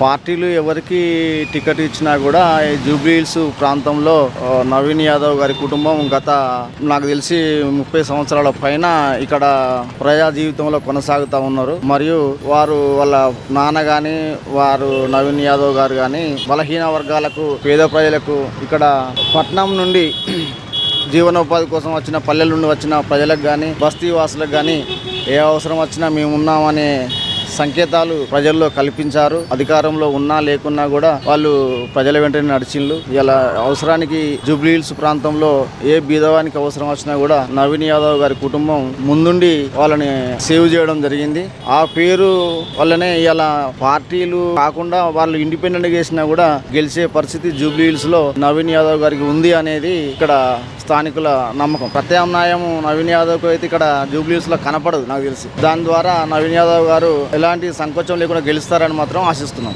పార్టీలు ఎవరికి టికెట్ ఇచ్చినా కూడా ఈ జూబ్లీ హిల్స్ ప్రాంతంలో నవీన్ యాదవ్ గారి కుటుంబం గత నాకు తెలిసి 30 సంవత్సరాల పైన ఇక్కడ ప్రజా జీవితంలో కొనసాగుతూ ఉన్నారు. మరియు వారు వాళ్ళ నాన్న గాని వారు నవీన్ యాదవ్ గారు కానీ బలహీన వర్గాలకు పేద ప్రజలకు ఇక్కడ పట్నం నుండి జీవనోపాధి కోసం వచ్చిన పల్లెల నుండి వచ్చిన ప్రజలకు కానీ బస్తీ వాసులకు కానీ ఏ అవసరం వచ్చినా మేము ఉన్నామనే సంకేతాలు ప్రజల్లో కల్పించారు. అధికారంలో ఉన్నా లేకున్నా కూడా వాళ్ళు ప్రజల వెంటనే నడిచిండ్రు. ఇలా అవసరానికి జూబ్లీ హిల్స్ ప్రాంతంలో ఏ బీదవానికి అవసరం వచ్చినా కూడా నవీన్ యాదవ్ గారి కుటుంబం ముందుండి వాళ్ళని సేవ్ చేయడం జరిగింది. ఆ పేరు వల్లనే ఇలా పార్టీలు కాకుండా వాళ్ళు ఇండిపెండెంట్ గా చేసినా కూడా గెలిచే పరిస్థితి జూబ్లీ హిల్స్ లో నవీన్ యాదవ్ గారికి ఉంది అనేది ఇక్కడ స్థానికుల నమ్మకం. ప్రత్యామ్నాయం నవీన్ యాదవ్ కు అయితే ఇక్కడ జూబ్లీ హిల్స్ లో కనపడదు నాకు తెలిసి. దాని ద్వారా నవీన్ యాదవ్ గారు ఎలాంటి సంకోచం లేకుండా గెలుస్తారని మాత్రం ఆశిస్తున్నాం.